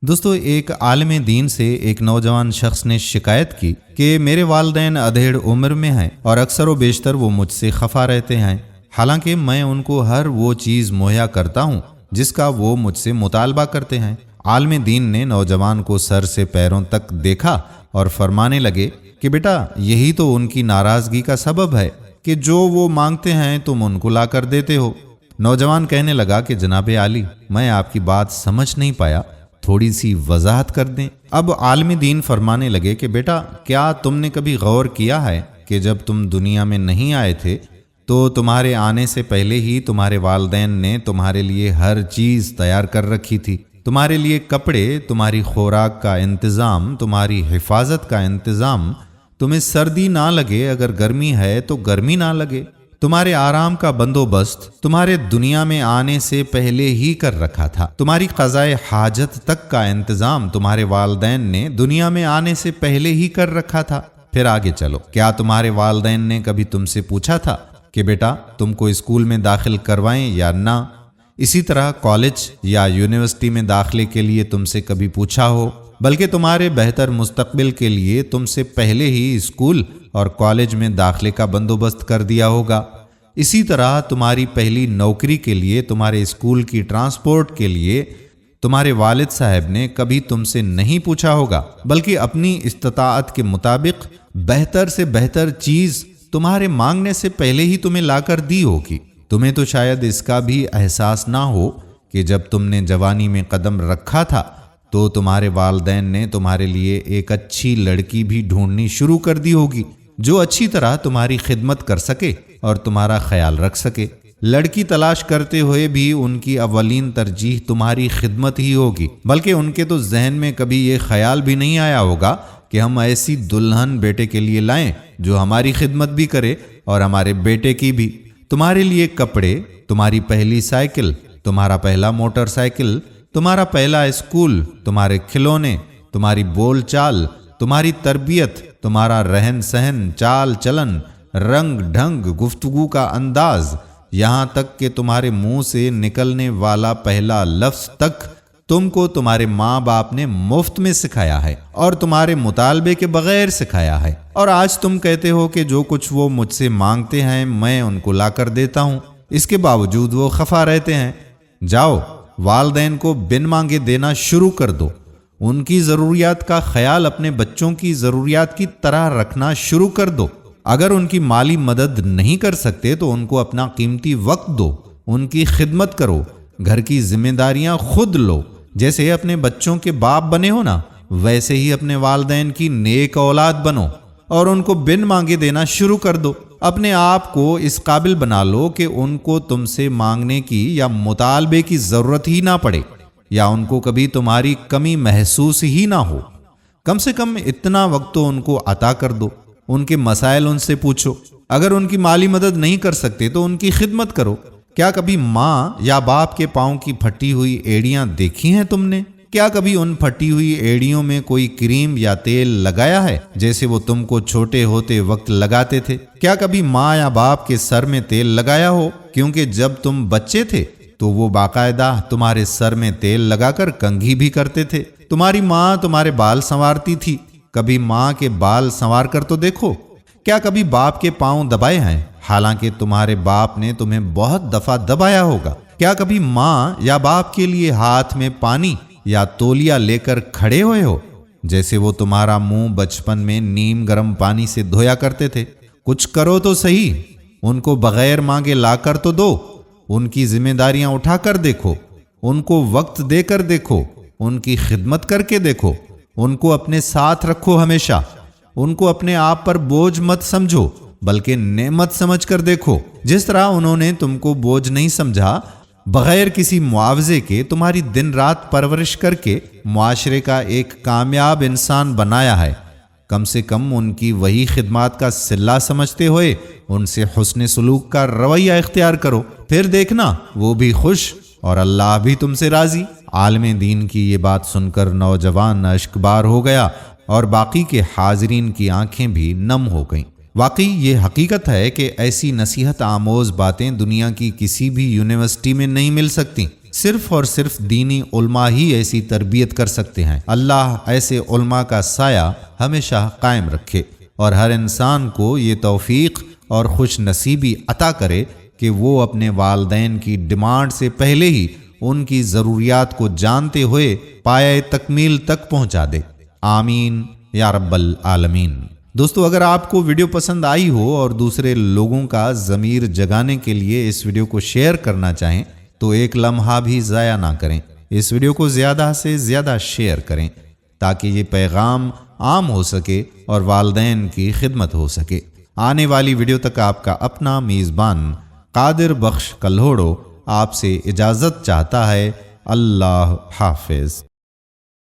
دوستو، ایک عالم دین سے ایک نوجوان شخص نے شکایت کی کہ میرے والدین ادھیڑ عمر میں ہیں اور اکثر و بیشتر وہ مجھ سے خفا رہتے ہیں، حالانکہ میں ان کو ہر وہ چیز مہیا کرتا ہوں جس کا وہ مجھ سے مطالبہ کرتے ہیں۔ عالم دین نے نوجوان کو سر سے پیروں تک دیکھا اور فرمانے لگے کہ بیٹا، یہی تو ان کی ناراضگی کا سبب ہے کہ جو وہ مانگتے ہیں تم ان کو لا کر دیتے ہو۔ نوجوان کہنے لگا کہ جناب عالی، میں آپ کی بات سمجھ نہیں پایا، تھوڑی سی وضاحت کر دیں۔ اب عالم دین فرمانے لگے کہ بیٹا، کیا تم نے کبھی غور کیا ہے کہ جب تم دنیا میں نہیں آئے تھے تو تمہارے آنے سے پہلے ہی تمہارے والدین نے تمہارے لیے ہر چیز تیار کر رکھی تھی؟ تمہارے لیے کپڑے، تمہاری خوراک کا انتظام، تمہاری حفاظت کا انتظام، تمہیں سردی نہ لگے، اگر گرمی ہے تو گرمی نہ لگے، تمہارے آرام کا بندوبست تمہارے دنیا میں آنے سے پہلے ہی کر رکھا تھا۔ تمہاری قضائے حاجت تک کا انتظام تمہارے والدین نے دنیا میں آنے سے پہلے ہی کر رکھا تھا۔ پھر آگے چلو، کیا تمہارے والدین نے کبھی تم سے پوچھا تھا کہ بیٹا تم کو اسکول میں داخل کروائیں یا نہ؟ اسی طرح کالج یا یونیورسٹی میں داخلے کے لیے تم سے کبھی پوچھا ہو؟ بلکہ تمہارے بہتر مستقبل کے لیے تم سے پہلے ہی اسکول اور کالج میں داخلے کا بندوبست کر دیا ہوگا۔ اسی طرح تمہاری پہلی نوکری کے لیے، تمہارے اسکول کی ٹرانسپورٹ کے لیے تمہارے والد صاحب نے کبھی تم سے نہیں پوچھا ہوگا، بلکہ اپنی استطاعت کے مطابق بہتر سے بہتر چیز تمہارے مانگنے سے پہلے ہی تمہیں لا کر دی ہوگی۔ تمہیں تو شاید اس کا بھی احساس نہ ہو کہ جب تم نے جوانی میں قدم رکھا تھا تو تمہارے والدین نے تمہارے لیے ایک اچھی لڑکی بھی ڈھونڈنی شروع کر دی ہوگی جو اچھی طرح تمہاری خدمت کر سکے اور تمہارا خیال رکھ سکے۔ لڑکی تلاش کرتے ہوئے بھی ان کی اولین ترجیح تمہاری خدمت ہی ہوگی، بلکہ ان کے تو ذہن میں کبھی یہ خیال بھی نہیں آیا ہوگا کہ ہم ایسی دلہن بیٹے کے لیے لائیں جو ہماری خدمت بھی کرے اور ہمارے بیٹے کی بھی۔ تمہارے لیے کپڑے، تمہاری پہلی سائیکل، تمہارا پہلا موٹر سائیکل، تمہارا پہلا اسکول، تمہارے کھلونے، تمہاری بول چال، تمہاری تربیت، تمہارا رہن سہن، چال چلن، رنگ ڈھنگ، گفتگو کا انداز، یہاں تک کہ تمہارے منہ سے نکلنے والا پہلا لفظ تک تم کو تمہارے ماں باپ نے مفت میں سکھایا ہے اور تمہارے مطالبے کے بغیر سکھایا ہے، اور آج تم کہتے ہو کہ جو کچھ وہ مجھ سے مانگتے ہیں میں ان کو لا کر دیتا ہوں، اس کے باوجود وہ خفا رہتے ہیں۔ جاؤ، والدین کو بن مانگے دینا شروع کر دو، ان کی ضروریات کا خیال اپنے بچوں کی ضروریات کی طرح رکھنا شروع کر دو۔ اگر ان کی مالی مدد نہیں کر سکتے تو ان کو اپنا قیمتی وقت دو، ان کی خدمت کرو، گھر کی ذمہ داریاں خود لو۔ جیسے اپنے بچوں کے باپ بنے ہو نا، ویسے ہی اپنے والدین کی نیک اولاد بنو اور ان کو بن مانگے دینا شروع کر دو۔ اپنے آپ کو اس قابل بنا لو کہ ان کو تم سے مانگنے کی یا مطالبے کی ضرورت ہی نہ پڑے، یا ان کو کبھی تمہاری کمی محسوس ہی نہ ہو۔ کم سے کم اتنا وقت تو ان کو عطا کر دو، ان کے مسائل ان سے پوچھو۔ اگر ان کی مالی مدد نہیں کر سکتے تو ان کی خدمت کرو۔ کیا کبھی ماں یا باپ کے پاؤں کی پھٹی ہوئی ایڑیاں دیکھی ہیں تم نے؟ کیا کبھی ان پھٹی ہوئی ایڑیوں میں کوئی کریم یا تیل لگایا ہے جیسے وہ تم کو چھوٹے ہوتے وقت لگاتے تھے؟ کیا کبھی ماں یا باپ کے سر میں تیل لگایا ہو؟ کیونکہ جب تم بچے تھے تو وہ باقاعدہ تمہارے سر میں تیل لگا کر کنگھی بھی کرتے تھے۔ تمہاری ماں تمہارے بال سنوارتی تھی، کبھی ماں کے بال سنوار کر تو دیکھو۔ کیا کبھی باپ کے پاؤں دبائے ہیں حالانکہ تمہارے باپ نے تمہیں بہت دفعہ دبایا ہوگا؟ کیا کبھی ماں یا باپ کے لیے ہاتھ میں پانی یا تولیہ لے کر کھڑے ہوئے ہو جیسے وہ تمہارا منہ بچپن میں نیم گرم پانی سے دھویا کرتے تھے؟ کچھ کرو تو صحیح، ان کو بغیر مانگے لا کر تو دو، ان کی ذمہ داریاں اٹھا کر دیکھو، ان کو وقت دے کر دیکھو، ان کی خدمت کر کے دیکھو، ان کو اپنے ساتھ رکھو ہمیشہ، ان کو اپنے آپ پر بوجھ مت سمجھو بلکہ نعمت سمجھ کر دیکھو۔ جس طرح انہوں نے تم کو بوجھ نہیں سمجھا، بغیر کسی معاوضے کے تمہاری دن رات پرورش کر کے معاشرے کا ایک کامیاب انسان بنایا ہے، کم سے کم ان کی وہی خدمات کا صلہ سمجھتے ہوئے ان سے حسن سلوک کا رویہ اختیار کرو، پھر دیکھنا وہ بھی خوش اور اللہ بھی تم سے راضی۔ عالم دین کی یہ بات سن کر نوجوان اشکبار ہو گیا اور باقی کے حاضرین کی آنکھیں بھی نم ہو گئیں۔ واقعی یہ حقیقت ہے کہ ایسی نصیحت آموز باتیں دنیا کی کسی بھی یونیورسٹی میں نہیں مل سکتی۔ صرف اور صرف دینی علماء ہی ایسی تربیت کر سکتے ہیں۔ اللہ ایسے علماء کا سایہ ہمیشہ قائم رکھے اور ہر انسان کو یہ توفیق اور خوش نصیبی عطا کرے کہ وہ اپنے والدین کی ڈیمانڈ سے پہلے ہی ان کی ضروریات کو جانتے ہوئے پایہ تکمیل تک پہنچا دے۔ آمین یا رب العالمین۔ دوستو، اگر آپ کو ویڈیو پسند آئی ہو اور دوسرے لوگوں کا ضمیر جگانے کے لیے اس ویڈیو کو شیئر کرنا چاہیں تو ایک لمحہ بھی ضائع نہ کریں، اس ویڈیو کو زیادہ سے زیادہ شیئر کریں تاکہ یہ پیغام عام ہو سکے اور والدین کی خدمت ہو سکے۔ آنے والی ویڈیو تک آپ کا اپنا میزبان قادر بخش کلہوڑو آپ سے اجازت چاہتا ہے۔ اللہ حافظ۔